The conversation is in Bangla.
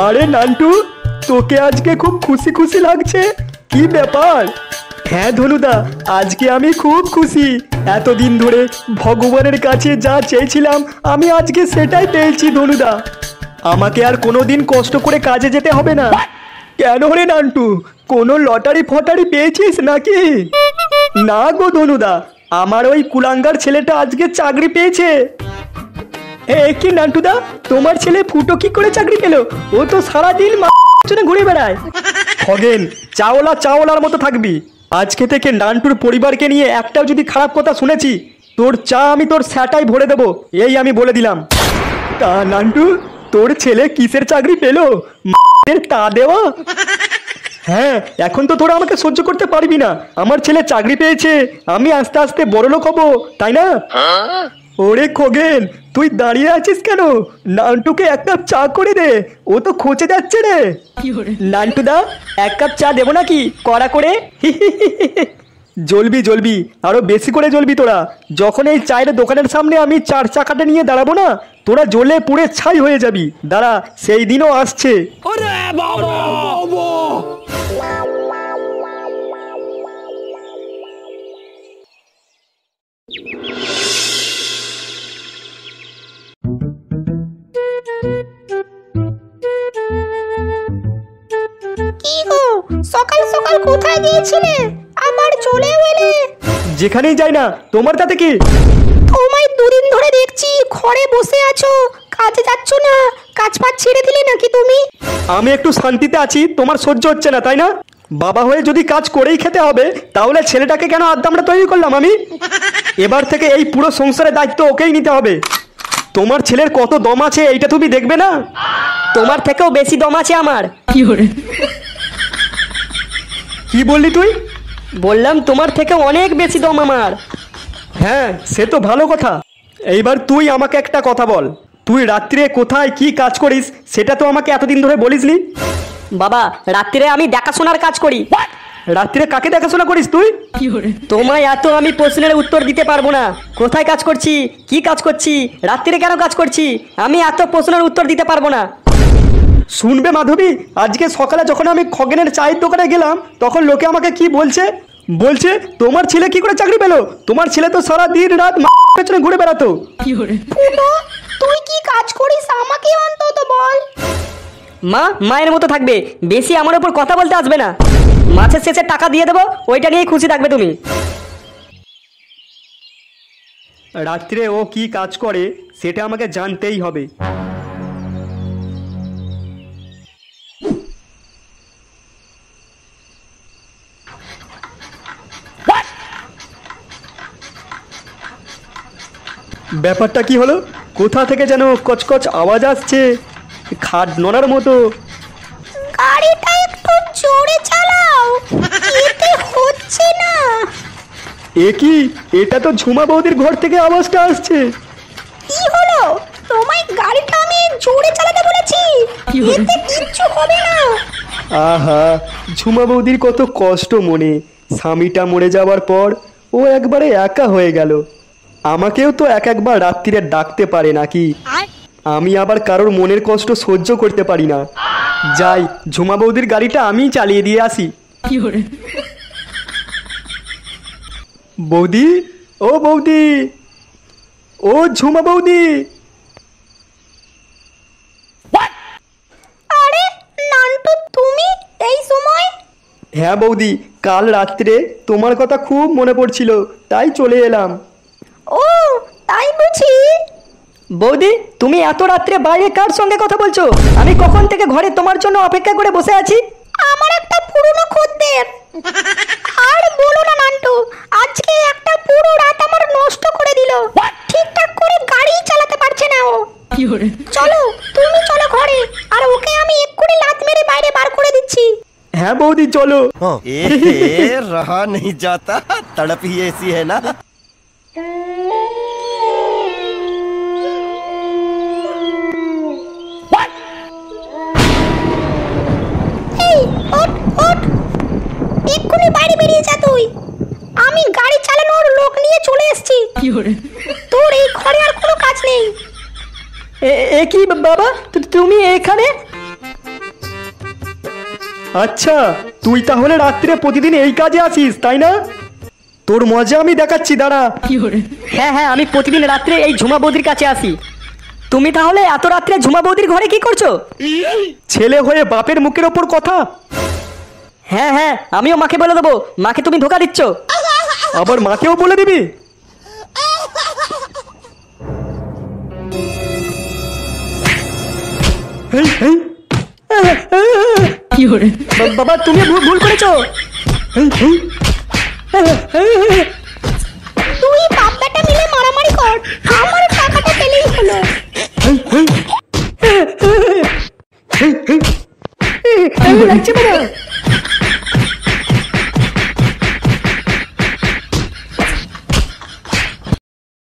আরে নান্টু, তোকে আজকে খুব খুশি খুশি লাগছে, কি ব্যাপার? হ্যাঁ ধনুদা, আজকে আমি খুব খুশি। এতদিন ধরে ভগবানের কাছে যা চেয়েছিলাম আমি আজকে সেটাই পেয়েছি ধনুদা। আমাকে আর কোনোদিন কষ্ট করে কাজে যেতে হবে না। কেন রে নান্টু, কোনো লটারি ফটারি পেয়েছিস নাকি? না গো ধনুদা, আমার ওই কুলাঙ্গার ছেলেটা আজকে চাকরি পেয়েছে। কি নান্টুদা, তোমার ছেলে ফুটো কি করে চাকরি পেল? ও তো সারাদিন ঘুরে বেড়ায়। খগেন, চাওলার মতো থাকবি। আজকে থেকে নান্টুর পরিবারকে নিয়ে একটাও যদি খারাপ কথা শুনেছি, তোর চা আমি তোর স্যাটাই ভরে দেবো, এই আমি বলে দিলাম। তা নান্টু, তোর ছেলে কিসের চাকরি পেল? তা দেওয়া? হ্যাঁ, এখন তো তোরা আমাকে সহ্য করতে পারবি না। আমার ছেলে চাকরি পেয়েছে, আমি আস্তে আস্তে বড়লোক হব, তাই না? ওরে খগেন, তুই দাঁড়িয়ে আছিস কেন? নান্টুকে এক কাপ চা করে দে, ও তো খোঁচে যাচ্ছে রে। নান্টুদা, এক কাপ চা দেবো নাকি কড়া করে? জ্বলবি জ্বলবি, আরো বেশি করে জ্বলবি তোরা। যখন এই চায়ের দোকানের সামনে আমি 4 চাকাটা নিয়ে দাঁড়াবো না, তোরা জ্বলে পুড়ে ছাই হয়ে যাবি। দাঁড়া, সেই দিনও আসছে। কি গো, সকাল সকাল কোথায় গিয়েছিলে? আবার চলে এলে? যেখানেই যাই না, তোমার তাতে কি? তোমায় দুদিন ধরে দেখছি ঘরে বসে আছো, কাজে যাচ্ছ না। কাজ পাজ ছেড়ে দিলে নাকি তুমি? আমি একটু শান্তিতে আছি, তোমার সহ্য হচ্ছে না তাই না? বাবা হয়ে যদি কাজ করেই খেতে হবে, তাহলে ছেলেটাকে কেন আদ্দামটা তৈরি করলাম আমি? এবার থেকে এই পুরো সংসারের দায়িত্ব ওকেই নিতে হবে। তোমার ছেলের কত দম আছে এইটা তুমি দেখবে না? তোমার থেকেও বেশি দম আছে আমার। কি বললি তুই? বললাম তোমার থেকে অনেক বেশি দম আমার। হ্যাঁ, সে তো ভালো কথা। এইবার তুই আমাকে একটা কথা বল, তুই রাত্রে কোথায় কি কাজ করিস সেটা তো আমাকে এতদিন ধরে বলিসনি। বাবা, রাত্রিরে আমি দেখাশোনার কাজ করি। রাত্রে কাকে দেখাশোনা করিস তুই? তোমায় এত আমি প্রশ্নের উত্তর দিতে পারবো না। কোথায় কাজ করছি, কি কাজ করছি, রাত্রিরে কেন কাজ করছি, আমি এত প্রশ্নের উত্তর দিতে পারবো না। শুনবে মাধবী, আজকে সকালে যখন আমি খগেনের চায়ের দোকানে গেলাম, তখন লোকে আমাকে কি বলছে? বলছে তোমার ছেলে কি করে চাকরি পেলো? তোমার ছেলে তো সারা দিন রাত পেছনে ঘুরে বেড়াতো। ফুটো, তুই কি কাজ করিস আমাকে অন্তত বল। মা মায়ের মতো থাকবে, বেশি আমার উপর কথা বলতে আসবে না। মাছের শেষে টাকা দিয়ে দেবো, ওইটা নিয়েই খুশি থাকবে তুমি। রাত্রে ও কি কাজ করে সেটা আমাকে জানতেই হবে। ব্যাপারটা কি হলো? কোথা থেকে যেন কচকচ আওয়াজ আসছে, খাট নড়ার মতো। গাড়িটা একটু জোরে চালাও, এতে হচ্ছে না। এ কি? এটা তো ঝুমা বৌদির ঘর থেকে আওয়াজটা আসছে। কি হলো? তোমায় গাড়িটা আমি জোরে চালাতে বলেছি, এতে কিচ্ছু হবে না। আহা, ঝুমা বৌদির কত কষ্ট মনে। স্বামীটা মরে যাওয়ার পর ও একবারে একা হয়ে গেল। আমাকেও তো একবার রাত্রিরে ডাকতে পারে নাকি? আমি আবার কারোর মনের কষ্ট সহ্য করতে পারি না। যাই, ঝুমা বৌদির গাড়িটা আমি চালিয়ে দিয়ে আসি। বৌদি, ও বৌদি, ও ঝুমা বৌদি। আরে নান্টু, তুমি এই সময়? হ্যাঁ বৌদি, কাল রাত্রে তোমার কথা খুব মনে পড়ছিল, তাই চলে এলাম। ও তাই বুঝি? বৌদি, তুমি এত রাত্রে বাইরে কার সঙ্গে কথা বলছো? আমি কখন থেকে ঘরে তোমার জন্য অপেক্ষা করে বসে আছি। আমার একটা পুরনো খদ্দের। আর বলো না নান্টু, আজকে একটা পুরো রাত আমার নষ্ট করে দিল। ঠিকঠাক করে গাড়ি চালাতে পারছে না ও। চলো, তুমি চলো ঘরে, আর ওকে আমি এক্ষুনি লাত মেরে বাইরে বার করে দিচ্ছি। হ্যাঁ বৌদি, চলো। रहा नहीं जाता, तड़प ही ऐसी है ना। এই ওঠ ওঠ, এক্ষুনি বাইরে বেরিয়ে যা তুই। আমি গাড়ি চালানোর লোক নিয়ে চলে এসেছি। তোর এই ঘরে আর কোনো কাজ নেই। এ কি বাবা, তুমি এখানে? আচ্ছা, তুই তাহলে রাত্রে প্রতিদিন এই কাজে আসিস তাই না? তোর মজা আমি দেখাচ্ছি, দাঁড়া। হ্যাঁ হ্যাঁ, আমি প্রতিদিন রাত্রে এই ঝুমা বৌদির কাছে আসি। তুমি তাহলে এত রাত্রে ঝুমা বৌদির ঘরে কি করছো? ছেলে হয়ে বাপের মুখের ওপর কথা। হ্যাঁ হ্যাঁ, আমিও মাকে বলে দেবো, মাকে তুমি ধোকা দিচ্ছ। আবার মাকেও বলে দিবি? হেই, হেই। বাবা তুমি ভুল করেছো। হেই, হেই। তুই বাপ বেটা মিলে মারামারি কর, আমার টাকাটা পেলেই হলো। হেই, হেই। হেই, হেই। লাগছে বাবা।